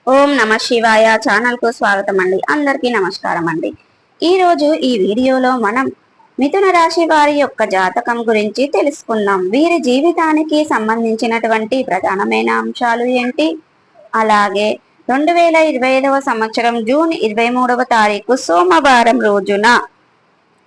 ఓం నమ శివాయ ఛానల్ కు స్వాగతం అండి. అందరికీ నమస్కారం అండి. ఈ రోజు ఈ వీడియోలో మనం మిథున రాశి వారి యొక్క జాతకం గురించి తెలుసుకుందాం. వీరి జీవితానికి సంబంధించినటువంటి ప్రధానమైన అంశాలు ఏంటి, అలాగే 2025 సంవత్సరం జూన్ 23వ తారీఖు సోమవారం రోజున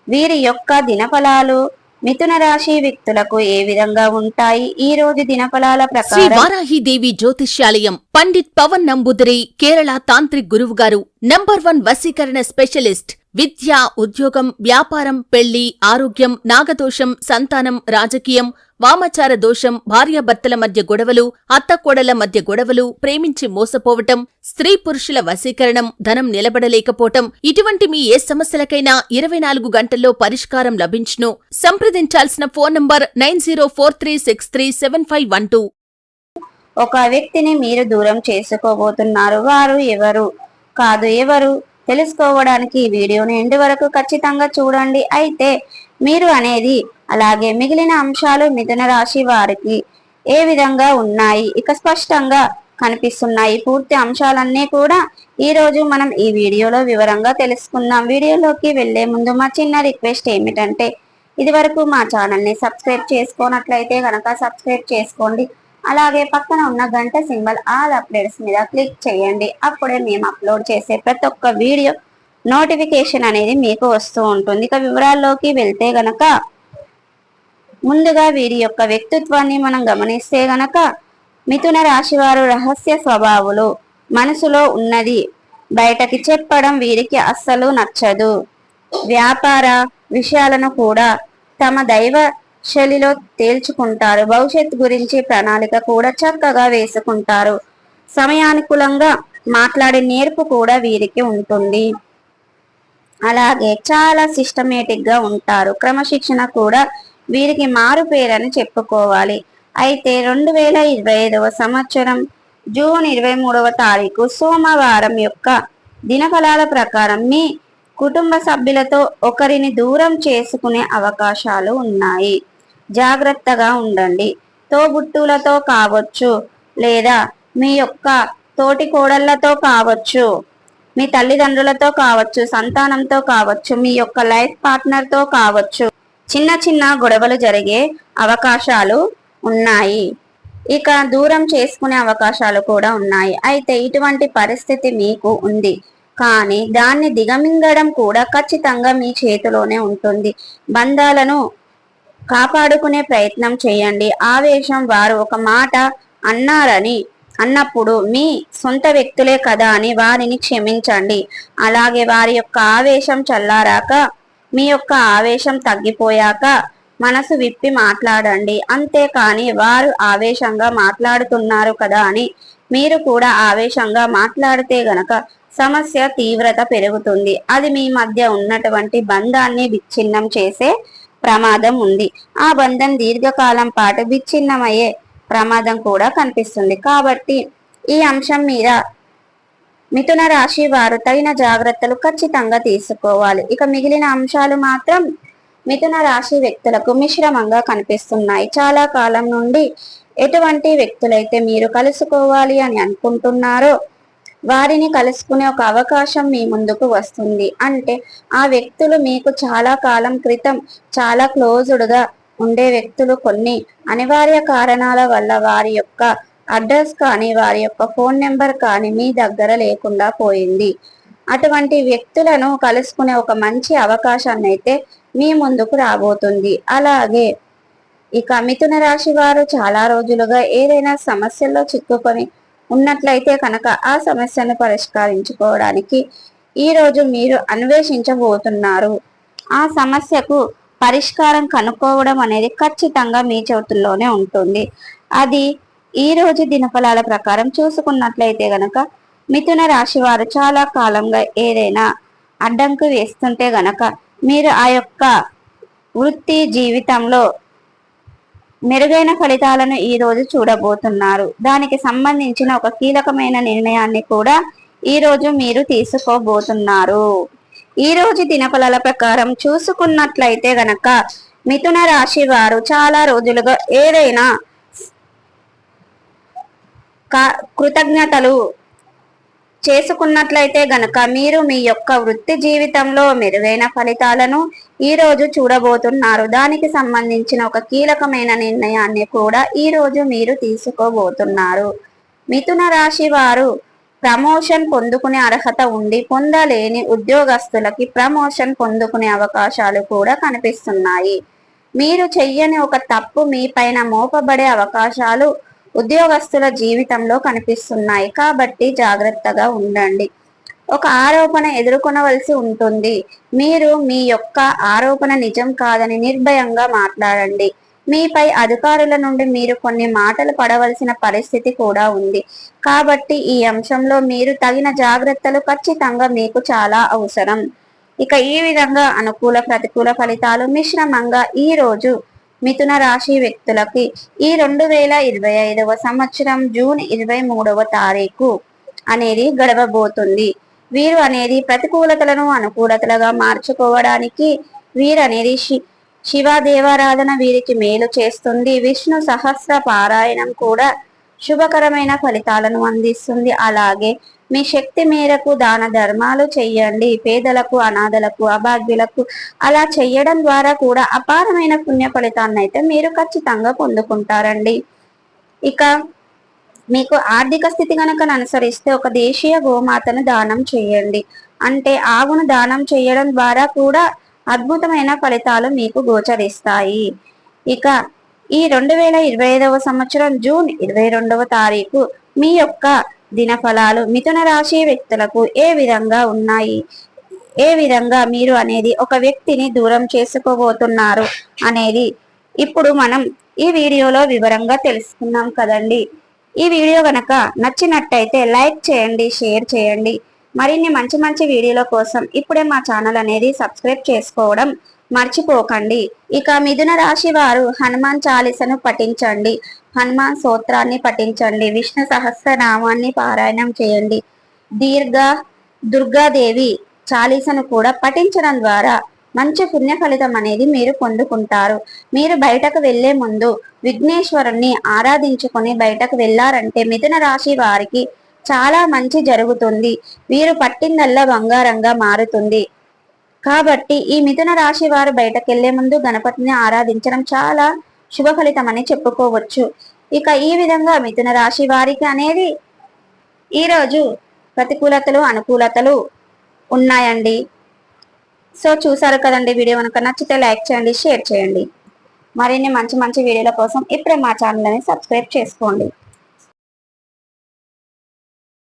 వీరి యొక్క దినఫలాలు మిథున రాశి వ్యక్తులకు ఏ విధంగా ఉంటాయి, ఈ రోజు దినఫలాల ప్రకారం. శ్రీ వారాహిదేవి జ్యోతిష్యాలయం పండిత్ పవన్ నంబూదరి కేరళ తాంత్రిక్ గురువు గారు నంబర్ 1 వశీకరణ స్పెషలిస్ట్. విద్య, ఉద్యోగం, వ్యాపారం, పెళ్లి, ఆరోగ్యం, నాగదోషం, సంతానం, రాజకీయం, వామాచార దోషం, భార్యాభర్తల మధ్య గొడవలు, అత్తకోడళ్ల మధ్య గొడవలు, ప్రేమించి మోసపోవటం, స్త్రీ పురుషుల వశీకరణం, ధనం నిలబడలేకపోవటం, ఇటువంటి మీ ఏ సమస్యలకైనా 24 గంటల్లో పరిష్కారం లభించును. సంప్రదించాల్సిన ఫోన్ నంబర్ 9043637512. ఒక వ్యక్తిని మీరు దూరం చేసుకోబోతున్నారు. వారు ఎవరు తెలుసుకోవడానికి ఈ వీడియోని ఎండ్ వరకు ఖచ్చితంగా చూడండి. అయితే మీరు అనేది అలాగే మిగిలిన అంశాలు మిథున రాశి వారికి ఏ విధంగా ఉన్నాయి, ఇక స్పష్టంగా కనిపిస్తున్నాయి. పూర్తి అంశాలన్నీ కూడా ఈ రోజు మనం ఈ వీడియోలో వివరంగా తెలుసుకుందాం. వీడియోలోకి వెళ్లే ముందు మా చిన్న రిక్వెస్ట్ ఏమిటంటే, ఇది వరకు మా ఛానల్ని సబ్స్క్రైబ్ చేసుకోనట్లయితే కనుక సబ్స్క్రైబ్ చేసుకోండి. అలాగే పక్కన ఉన్న గంట సింబల్ ఆల్ అప్డేట్స్ మీద క్లిక్ చేయండి. అప్పుడే మేము అప్లోడ్ చేసే ప్రతి ఒక్క వీడియో నోటిఫికేషన్ అనేది మీకు వస్తూ ఉంటుంది. ఇక వివరాల్లోకి వెళ్తే గనక, ముందుగా వీరి యొక్క వ్యక్తిత్వాన్ని మనం గమనిస్తే గనక, మిథున రాశి వారు రహస్య స్వభావులు. మనసులో ఉన్నది బయటకి చెప్పడం వీరికి అస్సలు నచ్చదు. వ్యాపార విషయాలను కూడా తమ దైవ శైలిలో తేల్చుకుంటారు. భవిష్యత్తు గురించి ప్రణాళిక కూడా చక్కగా వేసుకుంటారు. సమయానుకూలంగా మాట్లాడే నేర్పు కూడా వీరికి ఉంటుంది. అలాగే చాలా సిస్టమేటిక్ గా ఉంటారు. క్రమశిక్షణ కూడా వీరికి మారు పేరని చెప్పుకోవాలి. అయితే 2025వ సంవత్సరం జూన్ 23వ తారీఖు సోమవారం యొక్క దినఫలాల ప్రకారం మీ కుటుంబ సభ్యులతో ఒకరిని దూరం చేసుకునే అవకాశాలు ఉన్నాయి. జాగ్రత్తగా ఉండండి. తోబుట్టులతో కావచ్చు, లేదా మీ యొక్క తోటి కోడళ్లతో కావచ్చు, మీ తల్లిదండ్రులతో కావచ్చు, సంతానంతో కావచ్చు, మీ యొక్క లైఫ్ పార్ట్నర్తో కావచ్చు, చిన్న చిన్న గొడవలు జరిగే అవకాశాలు ఉన్నాయి. ఇక దూరం చేసుకునే అవకాశాలు కూడా ఉన్నాయి. అయితే ఇటువంటి పరిస్థితి మీకు ఉంది, కానీ దాన్ని దిగమింగడం కూడా ఖచ్చితంగా మీ చేతిలోనే ఉంటుంది. బంధాలను కాపాడుకునే ప్రయత్నం చేయండి. ఆవేశం, వారు ఒక మాట అన్నప్పుడు మీ సొంత వ్యక్తులే కదా అని వారిని క్షమించండి. అలాగే వారి యొక్క ఆవేశం చల్లారాక, మీ యొక్క ఆవేశం తగ్గిపోయాక మనసు విప్పి మాట్లాడండి. అంతేకాని వారు ఆవేశంగా మాట్లాడుతున్నారు కదా అని మీరు కూడా ఆవేశంగా మాట్లాడితే గనక సమస్య తీవ్రత పెరుగుతుంది. అది మీ మధ్య ఉన్నటువంటి బంధాన్ని విచ్ఛిన్నం చేసే ప్రమాదం ఉంది. ఆ బంధం దీర్ఘకాలం పాటు విచ్ఛిన్నమయ్యే ప్రమాదం కూడా కనిపిస్తుంది. కాబట్టి ఈ అంశం మీద మిథున రాశి వారు తగిన జాగ్రత్తలు ఖచ్చితంగా తీసుకోవాలి. ఇక మిగిలిన అంశాలు మాత్రం మిథున రాశి వ్యక్తులకు మిశ్రమంగా కనిపిస్తున్నాయి. చాలా కాలం నుండి ఎటువంటి వ్యక్తులైతే మీరు కలుసుకోవాలి అని అనుకుంటున్నారో వారిని కలుసుకునే ఒక అవకాశం మీ ముందుకు వస్తుంది. అంటే ఆ వ్యక్తులు మీకు చాలా కాలం క్రితం చాలా క్లోజ్డ్గా ఉండే వ్యక్తులు. కొన్ని అనివార్య కారణాల వల్ల వారి యొక్క అడ్రస్ కానీ వారి యొక్క ఫోన్ నెంబర్ కానీ మీ దగ్గర లేకుండా పోయింది. అటువంటి వ్యక్తులను కలుసుకునే ఒక మంచి అవకాశాన్ని అయితే మీ ముందుకు రాబోతుంది. అలాగే ఇక మిథున రాశి వారు చాలా రోజులుగా ఏదైనా సమస్యల్లో చిక్కుకొని ఉన్నట్లయితే కనుక ఆ సమస్యను పరిష్కరించుకోవడానికి ఈ రోజు మీరు అన్వేషించబోతున్నారు. ఆ సమస్యకు పరిష్కారం కనుక్కోవడం అనేది ఖచ్చితంగా మీ చేతుల్లోనే ఉంటుంది. అది ఈ రోజు దినఫలాల ప్రకారం చూసుకున్నట్లయితే గనక, మిథున రాశి వారు చాలా కాలంగా ఏదైనా అడ్డంకి వేస్తుంటే గనక మీరు ఆ యొక్క వృత్తి జీవితంలో మెరుగైన ఫలితాలను ఈ రోజు చూడబోతున్నారు. దానికి సంబంధించిన ఒక కీలకమైన నిర్ణయాన్ని కూడా ఈ రోజు మీరు తీసుకోబోతున్నారు. ఈ రోజు దినఫలాల ప్రకారం చూసుకున్నట్లయితే గనక, మిథున రాశి వారు చాలా రోజులుగా ఏదైనా కృతజ్ఞతలు చేసుకున్నట్లయితే గనక మీరు మీ యొక్క వృత్తి జీవితంలో మెరుగైన ఫలితాలను ఈ రోజు చూడబోతున్నారు. దానికి సంబంధించిన ఒక కీలకమైన నిర్ణయాన్ని కూడా ఈ రోజు మీరు తీసుకోబోతున్నారు. మిథున రాశి వారు ప్రమోషన్ పొందుకునే అర్హత ఉండి పొందలేని ఉద్యోగస్తులకి ప్రమోషన్ పొందుకునే అవకాశాలు కూడా కనిపిస్తున్నాయి. మీరు చెయ్యని ఒక తప్పు మీ పైన మోపబడే అవకాశాలు ఉద్యోగస్తుల జీవితంలో కనిపిస్తున్నాయి. కాబట్టి జాగ్రత్తగా ఉండండి. ఒక ఆరోపణ ఎదుర్కొనవలసి ఉంటుంది. మీరు మీ యొక్క ఆరోపణ నిజం కాదని నిర్భయంగా మాట్లాడండి. మీపై అధికారుల నుండి మీరు కొన్ని మాటలు పడవలసిన పరిస్థితి కూడా ఉంది. కాబట్టి ఈ అంశంలో మీరు తగిన జాగ్రత్తలు ఖచ్చితంగా మీకు చాలా అవసరం. ఇక ఈ విధంగా అనుకూల ప్రతికూల ఫలితాలు మిశ్రమంగా ఈ రోజు మిథున రాశి వ్యక్తులకి ఈ 2025వ సంవత్సరం జూన్ 23వ తారీఖు అనేది గడవబోతుంది. వీరు అనేది ప్రతికూలతలను అనుకూలతలుగా మార్చుకోవడానికి వీరనేది శివ దేవారాధన వీరికి మేలు చేస్తుంది. విష్ణు సహస్ర పారాయణం కూడా శుభకరమైన ఫలితాలను అందిస్తుంది. అలాగే మీ శక్తి మేరకు దాన ధర్మాలు చెయ్యండి. పేదలకు, అనాథలకు, అభాగ్యులకు అలా చెయ్యడం ద్వారా కూడా అపారమైన పుణ్య ఫలితాన్ని అయితే మీరు ఖచ్చితంగా పొందుకుంటారండి. ఇక మీకు ఆర్థిక స్థితి కనుక అనుసరిస్తే ఒక దేశీయ గోమాతను దానం చేయండి. అంటే ఆవును దానం చేయడం ద్వారా కూడా అద్భుతమైన ఫలితాలు మీకు గోచరిస్తాయి. ఇక ఈ 2025వ సంవత్సరం జూన్ 22వ తారీఖు మీ యొక్క దినఫలాలు మిథున రాశి వ్యక్తులకు ఏ విధంగా ఉన్నాయి, ఏ విధంగా మీరు అనేది ఒక వ్యక్తిని దూరం చేసుకోబోతున్నారు అనేది ఇప్పుడు మనం ఈ వీడియోలో వివరంగా తెలుసుకున్నాం కదండి. ఈ వీడియో గనక నచ్చినట్టయితే లైక్ చేయండి, షేర్ చేయండి. మరిన్ని మంచి మంచి వీడియోల కోసం ఇప్పుడే మా ఛానల్ అనేది సబ్స్క్రైబ్ చేసుకోవడం మర్చిపోకండి. ఇక మిథున రాశి వారు హనుమాన్ చాలీసను పఠించండి, హనుమాన్ స్తోత్రాన్ని పఠించండి, విష్ణు సహస్రనామాన్ని పారాయణం చేయండి, దుర్గాదేవి చాలీసను కూడా పఠించడం ద్వారా మంచి పుణ్య ఫలితం అనేది మీరు పొందుకుంటారు. మీరు బయటకు వెళ్లే ముందు విఘ్నేశ్వరుణ్ణి ఆరాధించుకొని బయటకు వెళ్లారంటే మిథున రాశి వారికి చాలా మంచి జరుగుతుంది. వీరు పట్టిందల్లా బంగారంగా మారుతుంది. కాబట్టి ఈ మిథున రాశి వారు బయటకు వెళ్లే ముందు గణపతిని ఆరాధించడం చాలా శుభ ఫలితం అని చెప్పుకోవచ్చు. ఇక ఈ విధంగా మిథున రాశి వారికి అనేది ఈరోజు ప్రతికూలతలు అనుకూలతలు ఉన్నాయండి. సో చూసారు కదండి. వీడియో కనుక నచ్చితే లైక్ చేయండి, షేర్ చేయండి. మరిన్ని మంచి మంచి వీడియోల కోసం ఇప్పుడే మా ఛానల్ ని సబ్స్క్రైబ్ చేసుకోండి.